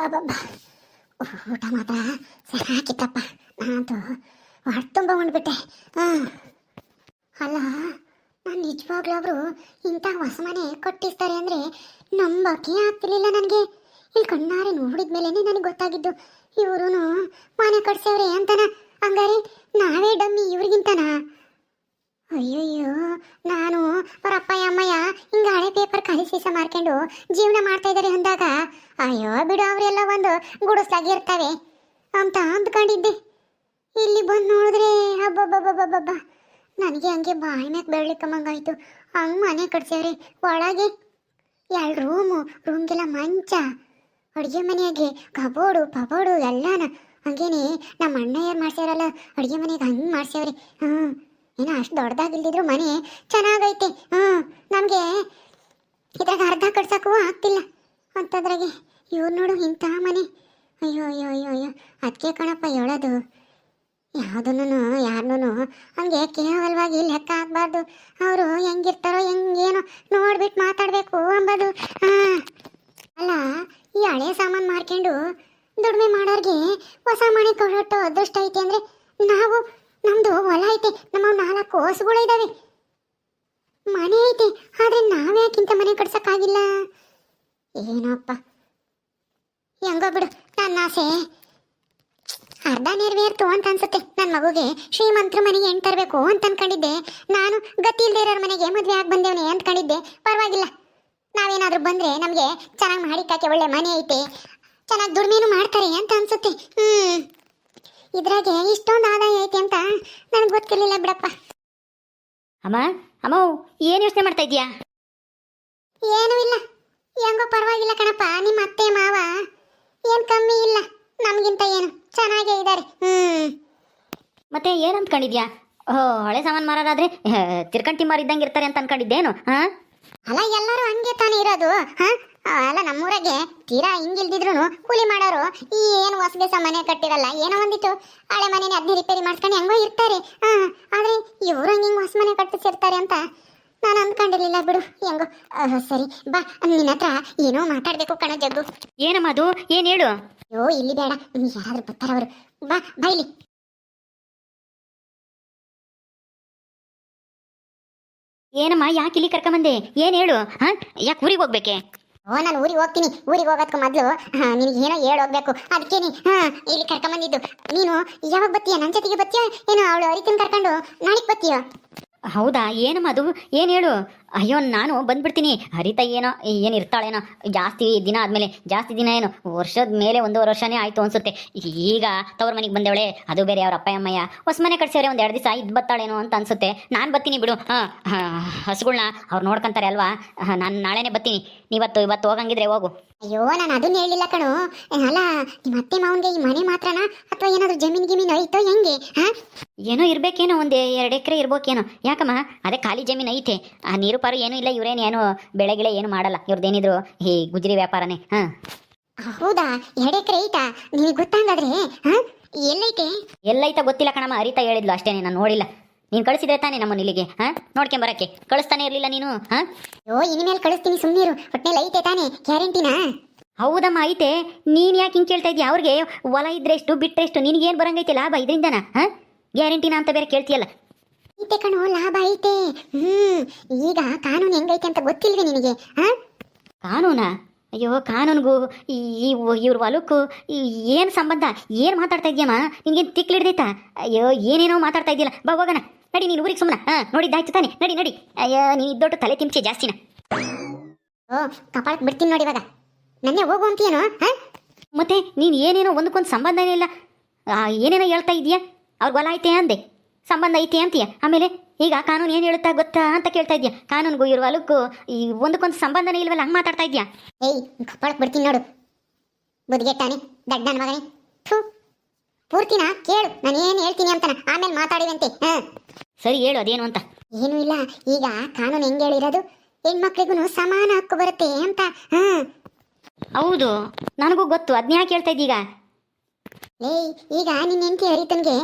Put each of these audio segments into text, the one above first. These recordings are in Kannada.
ಅಬ್ಬಬ್ಬ! ಊಟ ಮಾತ್ರ ಸಾಕಿತ್ತಪ್ಪ. ನಾನಂತೂ ಹೊಟ್ಟೆ ತುಂಬ ಉಂಡ್ಬಿಟ್ಟೆ. ಹಾಂ, ಅಲ್ಲ, ನಾನು ನಿಜವಾಗ್ಲೂ ಅವರು ಇಂಥ ಹೊಸ ಮನೆ ಕಟ್ಟಿಸ್ತಾರೆ ಅಂದರೆ ನಂಬಕ್ಕೆ ಆಗ್ತಿರ್ಲಿಲ್ಲ ನನಗೆ. ಇಲ್ಲಿ ಕಣ್ಣಾರೆ ನೋಡಿದ ಮೇಲೇ ನನಗೆ ಗೊತ್ತಾಗಿದ್ದು ಇವರು ಮನೆ ಕಟ್ಸವ್ರೆ ಅಂತನ. ಹಂಗಾರೆ ನಾವೇ ಡಮ್ಮಿ ಇವ್ರಿಗಿಂತನ? ಅಯ್ಯಯ್ಯೋ, ನಾನು ಅವ್ರ ಅಪ್ಪಯ್ಯ ಅಮ್ಮಯ್ಯ ಹಿಂಗ ಹಳೆ ಪೇಪರ್ ಕಲಿಸೀಸ ಮಾರ್ಕೊಂಡು ಜೀವನ ಮಾಡ್ತಾ ಇದ್ದಾರೆ ಅಂದಾಗ, ಅಯ್ಯೋ ಬಿಡು, ಅವರೆಲ್ಲ ಒಂದು ಗುಡಿಸ್ಲಾಗಿ ಇರ್ತವೆ ಅಂತ ಅಂದ್ಕೊಂಡಿದ್ದೆ. ಇಲ್ಲಿ ಬಂದು ನೋಡಿದ್ರೆ ಹಬ್ಬಬ್ಬಬ್ಬಬ್ಬಬ್ಬ, ನನಗೆ ಹಂಗೆ ಬಾಯಿ ಮ್ಯಾಗ ಬೆಳ್ಳಿಕ್ಕಮ್ಮಂಗಾಯ್ತು. ಹಂಗೆ ಮನೆ ಕಟ್ಸೇವ್ರಿ. ಒಳಗೆ 2 ರೂಮ್ಗೆಲ್ಲ ಮಂಚ, ಅಡುಗೆ ಮನೆಯಾಗೆ ಕಬೋರ್ಡು ಪಬೋರ್ಡು ಎಲ್ಲಾನ ಹಂಗೇನೆ ನಮ್ಮ ಅಣ್ಣಯ್ಯರು ಮಾಡ್ಸ್ಯಾರಲ್ಲ ಅಡುಗೆ ಮನೆಗೆ ಹಂಗೆ ಮಾಡ್ಸ್ಯಾವ್ರಿ. ಏನೋ ಅಷ್ಟು ದೊಡ್ಡದಾಗಿಲ್ದಿದ್ರು ಮನೆ ಚೆನ್ನಾಗೈತೆ. ನಮಗೆ ಇದ್ರಾಗ ಅರ್ಧ ಕಟ್ಸಕ್ಕೂ ಆಗ್ತಿಲ್ಲ ಅಂಥದ್ರಾಗೆ ಇವ್ರು ನೋಡು ಇಂಥ ಮನೆ. ಅಯ್ಯೋ ಅಯ್ಯೋ ಅಯ್ಯೋ ಅಯ್ಯೋ, ಅದಕ್ಕೆ ಕಣಪ್ಪ ಹೇಳೋದು, ಯಾವುದನ್ನು ಯಾರನ್ನೂ ಹಂಗೆ ಕೇವಲವಾಗಿ ಲೆಕ್ಕ ಹಾಕ್ಬಾರ್ದು. ಅವರು ಹೆಂಗಿರ್ತಾರೋ ಹೆಂಗೇನೋ ನೋಡ್ಬಿಟ್ಟು ಮಾತಾಡಬೇಕು ಅಂಬೋದು. ಅಲ್ಲ, ಈ ಹಳೆ ಸಾಮಾನು ಮಾರ್ಕೊಂಡು ದುಡಿಮೆ ಮಾಡೋರಿಗೆ ಹೊಸ ಮನೆ ಕೊಡೋಟ್ಟು ಅದೃಷ್ಟ ಐತೆ ಅಂದರೆ, ನಮ್ಮದು ಹೊಲ ಐತೆ, ನಮ್ಮ 4 ಹಸುಗಳು ಇದ್ದಾವೆ, ಮನೆ ಐತೆ, ಆದರೆ ನಾವ್ಯಾಕಿಂತ ಮನೆ ಕಟ್ಸೋಕ್ಕಾಗಿಲ್ಲ? ಏನೋಪ್ಪ, ಹೆಂಗೋ ಬಿಡು. ನನ್ನ ಆಸೆ ಅರ್ಧ ನೆರವೇರ್ತು ಅಂತ ಅನ್ಸುತ್ತೆ. ನನ್ನ ಮಗುಗೆ ಶ್ರೀಮಂತರ ಮನೆಗೆ ಹೆಣ್ಣು ತರಬೇಕು ಅಂತ ಅನ್ಕೊಂಡಿದ್ದೆ. ನಾನು ಗತಿ ಇಲ್ದೇ ಇರೋರ ಮನೆಗೆ ಮದುವೆ ಆಗಿ ಬಂದೇವನೇ ಅಂದ್ಕೊಂಡಿದ್ದೆ. ಪರವಾಗಿಲ್ಲ, ನಾವೇನಾದರೂ ಬಂದರೆ ನಮಗೆ ಚೆನ್ನಾಗಿ ಮಾಡಿಕಾಕೆ ಒಳ್ಳೆ ಮನೆ ಐತೆ, ಚೆನ್ನಾಗಿ ದುಡಿಮೆನೂ ಮಾಡ್ತಾರೆ ಅಂತ ಅನ್ಸುತ್ತೆ. ಇದ್ರಾಗೆ ಇಷ್ಟೊಂದು ಆದಾಯ ಐತೆ ಅಂತ ನನಗೆ ಗೊತ್ತಿರಲಿಲ್ಲ ಬಿಡಪ್ಪ. ಅಮ್ಮ ಅಮ್ಮ, ಏನು ಯೋಚನೆ ಮಾಡ್ತಾ ಇದೀಯಾ? ಏನೂ ಇಲ್ಲ, ಹೆಂಗೋ ಪರವಾಗಿಲ್ಲ ಕಣಪ್ಪ. ನಿಮ್ಮ ಅತ್ತೆ ಮಾವ ಏನು ಕಮ್ಮಿ ಇಲ್ಲ, ನಮಗಿಂತ ಏನು ಚೆನ್ನಾಗೇ ಇದ್ದಾರೆ. ಮತ್ತೆ ಏನು ಅಂದ್ಕೊಂಡಿದ್ಯಾ? ಹಳೆ ಸಾಮಾನು ಮಾರಾದ್ರೆ ತಿರ್ಕಂಟಿ ಮಾರಿದ್ದಂಗೆ ಇರ್ತಾರೆ ಅಂತ ಅನ್ಕೊಂಡಿದ್ದೇನು? ಅಲ್ಲ, ಎಲ್ಲರೂ ಹಂಗೆ ತಾನೇ ಇರೋದು. ಅಲ್ಲ, ನಮ್ಮೂರಾಗೆ ತೀರಾ ಹಿಂಗಿಲ್ದಿದ್ರು ಕೂಲಿ ಮಾಡೋರು ಏನು ಹೊಸದೇಸ ಮನೆ ಕಟ್ಟಿರಲ್ಲ, ಏನೋ ಒಂದಿತ್ತು ಹಳೆ ಮನೇನೆ ಅದನ್ನೇ ರಿಪೇರಿ ಮಾಡ್ಕೊಂಡು ಹೆಂಗೋ ಇರ್ತಾರೆ. ಆದರೆ ಇವರು ಹಂಗೆ ಹೊಸ ಮನೆ ಕಟ್ಟಿಸಿರ್ತಾರೆ ಅಂತ ನಾನು ಅಂದ್ಕೊಂಡಿರ್ಲಿಲ್ಲ ಬಿಡು. ಹೆಂಗೋ ಸರಿ ಬಾ, ನಿನ್ನ ಹತ್ರ ಏನೋ ಮಾತಾಡಬೇಕು ಕಣ ಜಗ್ಗು. ಏನಮ್ಮ ಅದು? ಏನು ಹೇಳು? ಅಯ್ಯೋ, ಇಲ್ಲಿ ಬೇಡ, ಯಾರಾದ್ರೂ ಬರ್ತಾರವರು. ಬಾ ಇಲ್ಲಿ. ಏನಮ್ಮ, ಯಾಕೆ ಇಲ್ಲಿ ಕರ್ಕೊಂಬಂದೆ? ಏನು ಹೇಳು? ಯಾಕೆ ಊರಿಗೆ ಹೋಗ್ಬೇಕೆ? ನಾನು ಊರಿಗೆ ಹೋಗ್ತೀನಿ. ಊರಿಗೆ ಹೋಗೋದಕ್ಕೆ ಮೊದಲು ನಿನಗೆ ಏನೋ ಹೇಳಿ ಹೋಗ್ಬೇಕು, ಅದಕ್ಕೆ ಇಲ್ಲಿ ಕರ್ಕೊಂಬಂದಿದ್ದು. ನೀನು ಯಾವಾಗ ಬತ್ತೀಯ? ನನ್ನ ಜೊತೆಗೆ ಬತ್ತೀಯ ಏನೋ ಅವಳು ಅರಿತನ ಕರ್ಕೊಂಡು ನಾಳೆಗೆ ಬತ್ತೀಯ? ಹೌದಾ? ಏನಮ್ಮ ಅದು? ಏನು ಹೇಳು? ಅಯ್ಯೋ, ನಾನು ಬಂದ್ಬಿಡ್ತೀನಿ. ಹರಿತ ಏನು ಇರ್ತಾಳೇನೋ ಜಾಸ್ತಿ ದಿನ ಆದಮೇಲೆ. ಜಾಸ್ತಿ ದಿನ ಏನು, ವರ್ಷದ ಮೇಲೆ 1.5 ವರ್ಷನೇ ಆಯಿತು ಅನಿಸುತ್ತೆ. ಈಗ ತವ್ರ ಮನೆಗೆ ಬಂದವಳೆ, ಅದು ಬೇರೆ ಅವ್ರ ಅಪ್ಪ ಅಮ್ಮಯ್ಯ ಹೊಸ ಮನೆ ಕಟ್ಸವ್ರೆ. 1-2 ದಿವಸ ಇದ್ದು ಬರ್ತಾಳೇನೋ ಅಂತ ಅನಿಸುತ್ತೆ. ನಾನು ಬರ್ತೀನಿ ಬಿಡು. ಹಸುಗಳ್ನ ಅವ್ರು ನೋಡ್ಕೊಂತಾರೆ ಅಲ್ವಾ. ನಾನು ನಾಳೆನೇ ಬರ್ತೀನಿ. ಇವತ್ತು ಹೋಗಂಗಿದ್ರೆ ಹೋಗು. ಅಯ್ಯೋ, ನಾನು ಅದನ್ನ ಹೇಳಿಲ್ಲ ಕಣು. ಅಲ್ಲ, ನಿಮ್ಮ ಅತ್ತೆ ಮಾವನಿಗೆ ಈ ಮನೆ ಮಾತ್ರನಾ ಅಥವಾ ಏನಾದರೂ ಜಮೀನು ಐತೋ ಹೆಂಗೆ? ಏನೋ ಇರ್ಬೇಕೇನೋ, 1-2 ಎಕರೆ ಇರ್ಬೇಕೇನೋ. ಯಾಕಮ್ಮ? ಅದೇ ಖಾಲಿ ಜಮೀನು ಐತೆ. ಆ ನೀರು ಪಾರು ಏನೂ ಇಲ್ಲ. ಇವ್ರೇನು ಏನು ಬೆಳೆಗಿಳೆ ಏನು ಮಾಡಲ್ಲ. ಇವ್ರದ್ದೇನಿದ್ರು ಈ ಗುಜರಿ ವ್ಯಾಪಾರನೇ. ಹೌದಾ? 2 ಎಕರೆ ಐತಾ? ನಿನಗೆ ಗೊತ್ತಾಂಗಾದ್ರೆ ಎಲ್ಲೈತೆ ಗೊತ್ತಿಲ್ಲ ಕಣಮ್ಮ. ಹರಿತಾ ಹೇಳಿದ್ಲು ಅಷ್ಟೇನೆ, ನಾನು ನೋಡಿಲ್ಲ. ನೀನು ಕಳಿಸಿದ್ರೆ ತಾನೇ ನಮ್ಮನ್ನು ಇಲ್ಲಿಗೆ ನೋಡ್ಕೊಂಬರಕ್ಕೆ. ಕಳಿಸ್ತಾನೆ ಇರಲಿಲ್ಲ ನೀನು. ಅಯ್ಯೋ, ಇನ್ಮೇಲೆ ಕಳಿಸ್ತೀನಿ, ಸುಮ್ಮನಿರು. ಒಟ್ಟಿನಲ್ಲಿ ಐತೆ ತಾನೇ, ಗ್ಯಾರಂಟಿನಾ? ಹೌದಮ್ಮ, ಐತೆ. ನೀನು ಯಾಕೆ ಹಿಂಗೆ ಕೇಳ್ತಾ ಇದ್ದೀಯ? ಅವ್ರಿಗೆ ಹೊಲ ಇದ್ರೆ ಎಷ್ಟು ಬಿಟ್ಟರೆ ಎಷ್ಟು, ನಿನಗೇನು ಬರಂಗೈತೆ ಲಾಭ ಇದರಿಂದನಾ? ಗ್ಯಾರಂಟಿನಾ ಅಂತ ಬೇರೆ ಕೇಳ್ತೀಯಲ್ಲ. ಐತೆ ಕಣೋ, ಲಾಭ ಐತೆ. ಈಗ ಕಾನೂನು ಹೆಂಗೈತೆ ಅಂತ ಗೊತ್ತಿಲ್ವೇ ನಿನಗೆ? ಕಾನೂನಾ? ಅಯ್ಯೋ, ಕಾನೂನಿಗೂ ಇವ್ರ ಹೊಲಕ್ಕೂ ಏನು ಸಂಬಂಧ? ಏನು ಮಾತಾಡ್ತಾ ಇದೆಯಮ್ಮ? ನಿನಗೇನು ತಿಕ್ಲಿಡ್ದೈತಾ? ಅಯ್ಯೋ, ಏನೇನೋ ಮಾತಾಡ್ತಾ ಇದೆಯಲ್ಲ. ಬಾ ಹೋಗೋಣ, ನಡಿ. ನೀನು ಊರಿಗೆ ಸುಮ್ಮನೆ ನೋಡಿದ್ದಾಯ್ತು ತಾನೆ. ನಡಿ. ಅಯ್ಯೋ, ನೀನು ಇದ್ದೊಟ್ಟು ತಲೆ ತಿಂಚೆ ಜಾಸ್ತಿನ. ಕಪಾಳಕ್ಕೆ ಬಿಡ್ತೀನಿ ನೋಡಿ ಇವಾಗ. ನನ್ನೇ ಹೋಗು ಅಂತೀಯೇನೋ? ಮತ್ತೆ ನೀನು ಏನೇನೋ ಒಂದಕ್ಕೊಂದು ಸಂಬಂಧನೇ ಇಲ್ಲ, ಏನೇನೋ ಹೇಳ್ತಾ ಇದೆಯಾ. ಅವ್ರಿಗೆ ಹೊಲ ಐತೆ ಅಂದೆ, ಸಂಬಂಧ ಐತೆ ಅಂತೀಯ. ಆಮೇಲೆ ಈಗ ಕಾನೂನು ಏನು ಹೇಳುತ್ತಾ ಗೊತ್ತಾ ಅಂತ ಕೇಳ್ತಾ ಇದೆಯಾ. ಕಾನೂನಿಗೂ ಇವ್ರ ಹೊಲಕ್ಕೂ ಒಂದಕ್ಕೊಂದು ಸಂಬಂಧನೇ ಇಲ್ವಲ್ಲ, ಹಂಗೆ ಮಾತಾಡ್ತಾ ಇದೆಯಾ. ಏಯ್, ಕಪಾಳಕ್ಕೆ ಬಿಡ್ತೀನಿ ನೋಡು, ಬುದ್ಧಿಗೆಟ್ಟಾನೆ, ದಡ್ಡ ನನ್ನ ಮಗನೇ. ಪೂರ್ತಿನ ಕೇಳು, ನಾನು ಏನು ಹೇಳ್ತೀನಿ ಅಂತಾನ, ಆಮೇಲೆ ಮಾತಾಡಿವಂತೆ. ಸರಿ ಹೇಳು, ಅದೇನು ಅಂತ. ಏನೂ ಇಲ್ಲ, ಈಗ ಕಾನೂನು ಹೆಂಗೆ ಹೇಳಿರೋದು, ಹೆಣ್ಮಕ್ಳಿಗೂ ಸಮಾನ ಹಕ್ಕು ಬರುತ್ತೆ ಅಂತ. ಹೌದು, ನನಗೂ ಗೊತ್ತು. ಅದನ್ನ ಯಾಕೆ ಹೇಳ್ತಾ ಇದ್ದೀಗ? ಏಯ್, ಈಗ ನಿನ್ನ ಹೆಂಡತಿ ಹರಿತನ್ಗೆ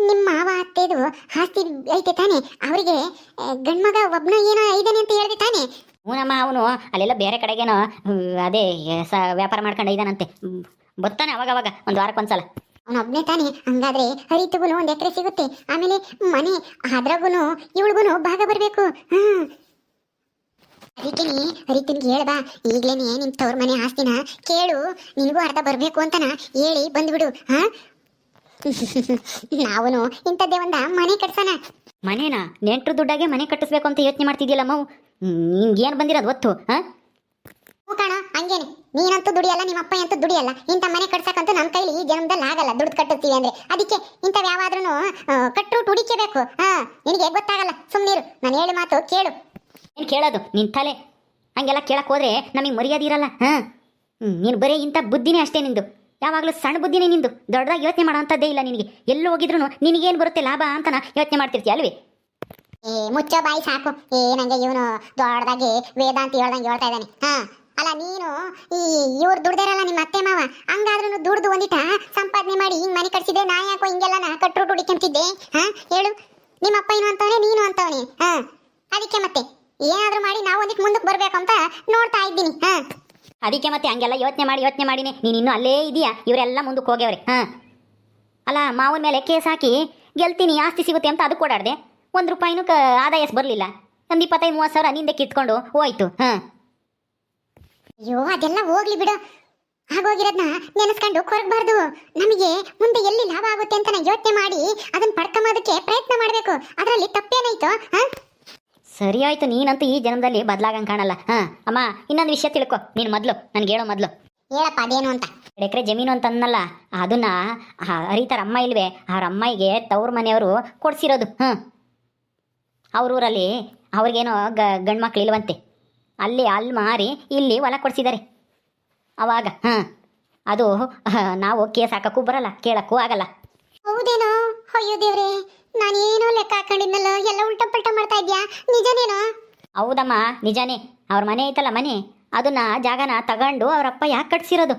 ನಿಮ್ಮ ಮಾವ ಅತ್ತೆದು ಆಸ್ತಿ ಐತೆ ತಾನೆ, ಅವರಿಗೆ ಗಂಡ್ಮಗ ಒಬ್ಬನ ಏನೋ ಐದನೆ ಅಂತ ಹೇಳಿದೆ ತಾನೆ. ಹೂನಮ್ಮ ಅವನು ಅಲ್ಲೆಲ್ಲ ಬೇರೆ ಕಡೆಗೇನೋ ಅದೇ ವ್ಯಾಪಾರ ಮಾಡ್ಕೊಂಡು ಇದ್ದಾನಂತೆ ಬರ್ತಾನೆ ಅವಾಗವಾಗ ಒಂದು ವಾರಕ್ಕೊಂದ್ಸಲ. ಅವನೊಬ್ನೇ ತಾನೆ, ಹಂಗಾದ್ರೆ ಹರಿತುಗೂ 1 ಎಕರೆ ಸಿಗುತ್ತೆ. ಆಮೇಲೆ ಮನೆ ಅದ್ರಾಗೂ ಇವಳಿಗೂ ಭಾಗ ಬರಬೇಕು. ಅದಕ್ಕೇನೆ ಹರಿತನ್ಗೆ ಹೇಳ್ಬಾ, ಈಗ್ಲೇನೆ ನಿಮ್ ತವ್ರ ಮನೆ ಆಸ್ತಿನ ಕೇಳು, ನಿನಗೂ ಅರ್ಧ ಬರ್ಬೇಕು ಅಂತನ ಹೇಳಿ ಬಂದ್ಬಿಡು. ನಾವೂನು ಇಂಥದ್ದೇ ಒಂದ ಮನೆ ಕಟ್ಸೋಣ. ಮನೇನಾ? ನೆಂಟ್ರು ದುಡ್ಡಾಗೆ ಮನೆ ಕಟ್ಟಿಸ್ಬೇಕು ಅಂತ ಯೋಚನೆ ಮಾಡ್ತಿದ್ಯಲ್ಲ ಮಾವು, ನಿನ್ಗೇನು ಬಂದಿರೋದು ಒತ್ತು? ಹ್ಞೂ ಕಾಣ, ಹಂಗೇನೆ. ನೀನಂತೂ ದುಡಿಯಲ್ಲ, ನಿಮ್ಮ ಅಪ್ಪ ಅಂತೂ ದುಡಿಯಲ್ಲ. ಇಂಥ ಮನೆ ಕಟ್ಸಕ್ಕಂತೂ ನಮ್ಮ ಕೈಲಿ ಈ ಜನ್ಮದಲ್ಲಿ ಆಗಲ್ಲ, ದುಡ್ಡು ಕಟ್ಟುತ್ತೀವಿ ಅಂದ್ರೆ. ಅದಕ್ಕೆ ಇಂಥವು ಯಾವಾದ್ರೂ ಕಟ್ಟರು ಹುಡಿಕೇಬೇಕು. ನಿನಗೆ ಗೊತ್ತಾಗಲ್ಲ, ಸುಮ್ಮನಿರು, ನಾನು ಹೇಳಿ ಮಾತು ಕೇಳು. ಏನು ಕೇಳೋದು ನಿನ್ ತಲೆ? ಹಂಗೆಲ್ಲ ಕೇಳಕ್ ಹೋದ್ರೆ ನಮಗೆ ಮರ್ಯಾದೆ ಇರಲ್ಲ. ನೀನು ಬರೀ ಇಂಥ ಬುದ್ಧಿನೇ ಅಷ್ಟೇ ನಿಂದು, ಯಾವಾಗಲೂ ಸಣ್ಣ ಬುದ್ಧಿನೇ ನಿಂದು, ದೊಡ್ಡದಾಗಿ ಯೋಚನೆ ಮಾಡೋ ಅಂಥದ್ದೇ ಇಲ್ಲ ನಿನಗೆ. ಎಲ್ಲೂ ಹೋಗಿದ್ರು ನಿನಗೇನು ಬರುತ್ತೆ ಲಾಭ ಅಂತನ ಯೋಚನೆ ಮಾಡ್ತಿರ್ತೀಯ ಅಲ್ವೇ? ಮುಚ್ಚೋ ಬಾಯಿ ಸಾಕು. ನಂಗೆ ಇವನು ದೊಡ್ಡದಾಗಿ ವೇದಾಂತ ಹೇಳ್ದಂಗೆ ಹೇಳ್ತಾ ಇದ್ದಾನೆ. ಅಲ್ಲ ನೀನು ಇವ್ರು ದುಡ್ದಿರಲ್ಲ ನಿಮ್ಮ ಅತ್ತೆ ಮಾವ, ಹಂಗಾದ್ರೂ ದುಡ್ದು ಒಂದಿಟ ಸಂಪಾದನೆ ಮಾಡಿ ಹಿಂಗ್ ಮನೆ ಕಟ್ಸಿದ್ರೆ ನಾ ಯಾಕೋ ಹಿಂಗೆಲ್ಲ ಕಟ್ರು ಹುಡಿಕೊಂತಿದ್ದೆ? ಹೇಳು, ನಿಮ್ಮ ಅಪ್ಪ ಏನು ಅಂತವನೆ, ನೀನು ಅಂತವನೆ. ಅದಕ್ಕೆ ಮತ್ತೆ ಏನಾದ್ರೂ ಮಾಡಿ ನಾವು ಒಂದಿಟ್ಟು ಮುಂದಕ್ಕೆ ಬರ್ಬೇಕು ಅಂತ ನೋಡ್ತಾ ಇದ್ದೀನಿ. ಅದಕ್ಕೆ ಮತ್ತೆ ಹಂಗೆಲ್ಲ ಯೋಚನೆ ಮಾಡಿನೇ ನೀನು ಇನ್ನೂ ಅಲ್ಲೇ ಇದೆಯಾ? ಇವರೆಲ್ಲ ಮುಂದಕ್ಕೆ ಹೋಗ್ಯವ್ರೆ. ಅಲ್ಲ, ಮಾವನ ಮೇಲೆ ಕೇಸ್ ಹಾಕಿ ಗೆಲ್ತೀನಿ, ಆಸ್ತಿ ಸಿಗುತ್ತೆ ಅಂತ ಅದಕ್ಕೆ ಓಡಾಡ್ದೆ. 1 ರೂಪಾಯಿನೂ ಆದಾಯ ಬರಲಿಲ್ಲ. ಒಂದು 25-30 ಸಾವಿರ ನಿಂದೆ ಕಿತ್ಕೊಂಡು ಹೋಯ್ತು. ಅಯ್ಯೋ, ಅದೆಲ್ಲ ಹೋಗ್ಲಿ ಬಿಡು. ಆಗೋಗಿರೋದನ್ನ ನೆನೆಸ್ಕೊಂಡು ಕೊರಗಬಾರ್ದು. ನಮಗೆ ಮುಂದೆ ಎಲ್ಲಿ ಲಾಭ ಆಗುತ್ತೆ ಅಂತ ಯೋಚನೆ ಮಾಡಿ ಅದನ್ನ ಪಡ್ಕೊಂಬೋದಕ್ಕೆ ಪ್ರಯತ್ನ ಮಾಡಬೇಕು. ಅದರಲ್ಲಿ ತಪ್ಪೇನಾಯ್ತು? ಸರಿ ಆಯ್ತು, ನೀನಂತೂ ಈ ಜನ್ಮದಲ್ಲಿ ಬದಲಾಗಂಗೆ ಕಾಣಲ್ಲ. ಅಮ್ಮ, ಇನ್ನೊಂದು ವಿಷಯ ತಿಳ್ಕೊ ನೀನು ಮೊದಲು, ನನಗೆ ಹೇಳೋ ಮೊದಲು. ಹೇಳಪ್ಪ, ಅದೇನು ಅಂತ. 2 ಎಕರೆ ಜಮೀನು ಅಂತ ಅನ್ನಲ್ಲ, ಅದನ್ನ ಹರಿತಾರ ಅಮ್ಮ ಇಲ್ವೇ, ಅವ್ರ ಅಮ್ಮಾಯಿಗೆ ತವ್ರ ಮನೆಯವರು ಕೊಡ್ಸಿರೋದು. ಅವ್ರೂರಲ್ಲಿ ಅವ್ರಿಗೇನೋ ಗಂಡು ಮಕ್ಳು ಇಲ್ವಂತೆ, ಅಲ್ಲಿ ಮಾರಿ ಇಲ್ಲಿ ಹೊಲ ಕೊಡಿಸಿದ್ದಾರೆ. ಅವಾಗ ಅದು ನಾವು ಕೇಸ್ ಹಾಕಕ್ಕೂ ಬರಲ್ಲ, ಕೇಳಕ್ಕೂ ಆಗಲ್ಲ. ಹೌದೇನೋ? ಅಯ್ಯೋ ದೇವ್ರೆ, ನಾನೇನೋ ಲೆಕ್ಕ ಹಾಕೊಂಡಿದ್ನಲ್ಲ, ಎಲ್ಲ ಉಲ್ಟಾ ಪಲ್ಟಾ ಮಾಡ್ತಾ ಇದ್ಯಾ? ನಿಜನೇನೋ? ಹೌದಮ್ಮ, ನಿಜಾನೇ. ಅವ್ರ ಮನೆ ಐತಲ್ಲ, ಮನೆ ಅದನ್ನ ಜಾಗನ ತಗೊಂಡು ಅವ್ರಪ್ಪ ಯಾಕೆ ಕಟ್ಸಿರೋದು.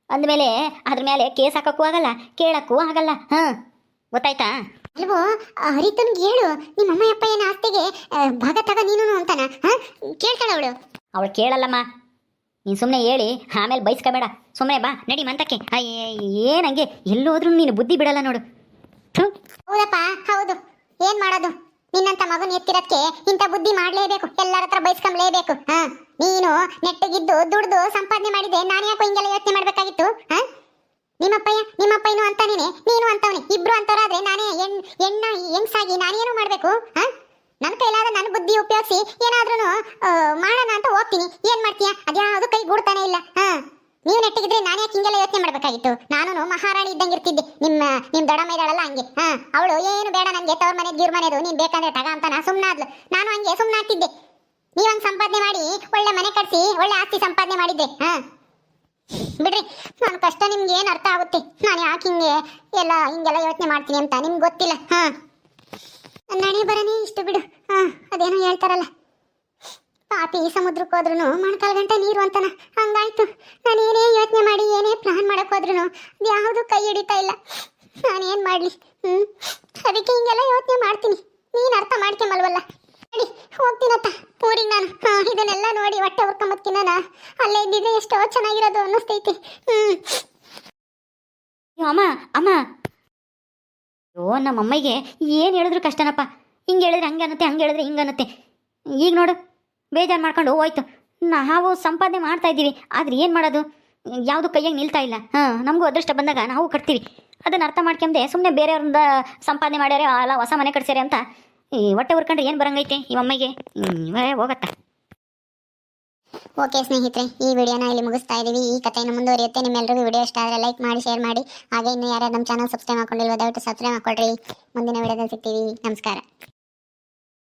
ಅಂದಮೇಲೆ ಅದ್ರ ಮೇಲೆ ಕೇಸ್ ಹಾಕಕ್ಕೂ ಆಗಲ್ಲ, ಕೇಳಕ್ಕೂ ಆಗಲ್ಲ. ಗೊತ್ತಾಯ್ತಾ? ಅಲ್ವೋ, ಹರಿತನ್ಗೆ ಹೇಳು, ನಿಮ್ಮ ಅಮ್ಮ ಅಪ್ಪ ಏನ ಆಸ್ತಿಗೆ ಭಾಗ ತಗ ನೀನು ಅಂತಾನ. ಕೇಳ್ತಾಳ ಅವಳು? ಅವಳು ಕೇಳಲ್ಲಮ್ಮ. ನೀನು ಸುಮ್ಮನೆ ಹೇಳಿ ಆಮೇಲೆ ಬೈಸ್ಕೋಬೇಡ. ಸುಮ್ಮನೆ ಬಾ, ನಡಿ ಮಂತಕ್ಕೆ. ಏನಂಗೆ ಎಲ್ಲೋದ್ರೂ ನೀನು ಬುದ್ಧಿ ಬಿಡಲ್ಲ ನೋಡು. ಹೌದಪ್ಪ, ಹೌದು. ಏನ್ ಮಾಡೋದು? ನಿನ್ನಂತ ಮಗನ ಎತ್ತಿರಕ್ಕೆ ಇಂಥ ಬುದ್ಧಿ ಮಾಡ್ಲೇಬೇಕು, ಎಲ್ಲರ ಹತ್ರ ಬೈಸ್ಕೊಂಬ್ಲೇಬೇಕು. ನೀನು ನೆಟ್ಟಗಿದ್ದು ದುಡ್ದು ಸಂಪಾದನೆ ಮಾಡಿದೆ, ನಾನು ಯಾಕೋ ಹಿಂಗೆಲ್ಲ ಯೋಚನೆ ಮಾಡ್ಬೇಕಾಗಿತ್ತು? ನಿಮ್ಮಪ್ಪಯ್ಯನು ಅಂತಾನೇನೆ, ನೀನು ಅಂತವನೇ, ಇಬ್ರು ಅಂತವರಾದ್ರೆ ನಾನೇ ಹೆಂಗ್ಸಾಗಿ ನಾನೇನು ಮಾಡ್ಬೇಕು? ನನ್ನ ಕೈಲಾದ ನನ್ನ ಬುದ್ಧಿ ಉಪಯೋಗಿಸಿ ಏನಾದ್ರೂ ಮಾಡೋಣ ಅಂತ ಹೋಗ್ತೀನಿ. ಏನ್ ಮಾಡ್ತೀಯಾ? ಅದ್ಯಾವುದು ಕೈ ಗೂಡ್ತಾನೆ ಇಲ್ಲ. ನೀವು ನೆಟ್ಟಿಗಿದ್ರೆ ನಾನು ಯಾಕೆ ಹಿಂಗೆಲ್ಲ ಯೋಚನೆ ಮಾಡ್ಬೇಕಾಗಿತ್ತು? ನಾನು ಮಹಾರಾಣಿ ಇದ್ದಂಗೆ ಇರ್ತಿದ್ದೆ. ನಿಮ್ ದೊಡ್ಡಮ್ಮ ಇದ್ದಾಳಲ್ಲ ಹಂಗೆ. ಅವಳು ಏನು ಬೇಡ ನನಗೆ ತವ್ರ ಮನೆ ಗಿವ್ರ ಮನೆದು, ನೀನ್ ಬೇಕಂದ್ರೆ ತಗ ಅಂತ ಸುಮ್ಮನಾದ್ಲು. ನಾನು ಹಂಗೆ ಸುಮ್ಮನಾಗ್ತಿದ್ದೆ. ನೀವಂಗ್ ಸಂಪಾದನೆ ಮಾಡಿ ಒಳ್ಳೆ ಮನೆ ಕಟ್ಸಿ ಒಳ್ಳೆ ಆಸ್ತಿ ಸಂಪಾದನೆ ಮಾಡಿದ್ದೆ. ಬಿಡ್ರಿ, ನನ್ನ ಕಷ್ಟ ನಿಮ್ಗೆ ಏನು ಅರ್ಥ ಆಗುತ್ತೆ? ನಾನು ಯಾಕೆ ಹಿಂಗೆಲ್ಲ ಯೋಚನೆ ಮಾಡ್ತೀನಿ ಅಂತ ನಿಮ್ಗೆ ಗೊತ್ತಿಲ್ಲ. ನಡಿ ಬರನೇ ಇಷ್ಟು ಬಿಡು. ಅದೇನೋ ಹೇಳ್ತಾರಲ್ಲ, ಪಾಪಿ ಸಮುದ್ರಕ್ಕೆ ಹೋದ್ರೂ ಮೊಣಕಾಲು ಗಂಟೆ ನೀರು ಅಂತನ, ಹಂಗಾಯ್ತು. ನಾನು ಏನೇ ಯೋಚನೆ ಮಾಡಿ ಏನೇ ಪ್ಲಾನ್ ಮಾಡಕ್ ಹೋದ್ರೂ ಯಾವುದು ಕೈ ಹಿಡಿತಾ ಇಲ್ಲ. ನಾನೇನು ಮಾಡಲಿ? ಅದಕ್ಕೆ ಹಿಂಗೆಲ್ಲ ಯೋಚನೆ ಮಾಡ್ತೀನಿ. ನೀನು ಅರ್ಥ ಮಾಡ್ಕೊಂಬಲ್ವಲ್ಲ. ನಡಿ ಹೋಗ್ತೀನತ್ತ ಊರಿಗೆ ನಾನು. ಇದನ್ನೆಲ್ಲ ನೋಡಿ ಹೊಟ್ಟೆ ಹುರ್ಕೊಂಬತ್ತೀನಿ. ನಾನು ಅಲ್ಲೇ ಇದ್ದಿದ್ರೆ ಎಷ್ಟೋ ಚೆನ್ನಾಗಿರೋದು ಅನ್ನಿಸ್ತೈತಿ. ಅಮ್ಮ ಅಮ್ಮ, ನಮ್ಮ ಅಮ್ಮಗೆ ಏನು ಹೇಳಿದ್ರು ಕಷ್ಟನಪ್ಪ. ಹಿಂಗೆ ಹೇಳಿದ್ರೆ ಹಂಗೆ ಅನ್ನತ್ತೆ, ಹಂಗೆ ಹೇಳಿದ್ರೆ ಹಿಂಗೆ ಅನ್ನತ್ತೆ. ಈಗ ನೋಡು, ಬೇಜಾರು ಮಾಡ್ಕೊಂಡು ಹೋಯ್ತು. ನಾವು ಸಂಪಾದನೆ ಮಾಡ್ತಾ ಇದ್ದೀವಿ, ಆದ್ರೆ ಏನು ಮಾಡೋದು? ಯಾವುದು ಕೈಯಾಗಿ ನಿಲ್ತಾ ಇಲ್ಲ. ನಮಗೂ ಅದೃಷ್ಟ ಬಂದಾಗ ನಾವು ಕಟ್ತೀವಿ. ಅದನ್ನು ಅರ್ಥ ಮಾಡ್ಕೊಂಡೆ ಸುಮ್ಮನೆ ಬೇರೆಯವ್ರಿಂದ ಸಂಪಾದನೆ ಮಾಡ್ಯಾರೆ, ಅಲ್ಲ ಹೊಸ ಮನೆ ಕಟ್ಸ್ಯಾರೆ ಅಂತ ಈ ಹೊಟ್ಟೆ ಹುರ್ಕೊಂಡ್ರೆ ಏನು ಬರಂಗೈತೆ ಈ ಅಮ್ಮಗೆ? ಹೋಗತ್ತ. ಓಕೆ ಸ್ನೇಹಿತರೆ, ಈ ವಿಡಿಯೋನ ಇಲ್ಲಿ ಮುಗಿಸ್ತಾ ಇದ್ದೀವಿ. ಈ ಕಥೆಯನ್ನು ಮುಂದುವರಿಯುತ್ತೆ. ನಿಮ್ಮೆಲ್ಲರಿಗೂ ವಿಡಿಯೋ ಇಷ್ಟ ಆದರೆ ಲೈಕ್ ಮಾಡಿ, ಶೇರ್ ಮಾಡಿ. ಹಾಗೆ ಇನ್ನು ಯಾರ್ಯಾರು ನಮ್ಮ ಚಾನಲ್ ಸಬ್ಸ್ಕ್ರೈಬ್ ಮಾಡ್ಕೊಂಡಿಲ್ವೋ ದಯವಿಟ್ಟು ಸಬ್ಸ್ಕ್ರೈಬ್ ಮಾಡ್ಕೊಳ್ರಿ. ಮುಂದಿನ ವಿಡಿಯೋದಲ್ಲಿ ಸಿಗ್ತೀವಿ. ನಮಸ್ಕಾರ.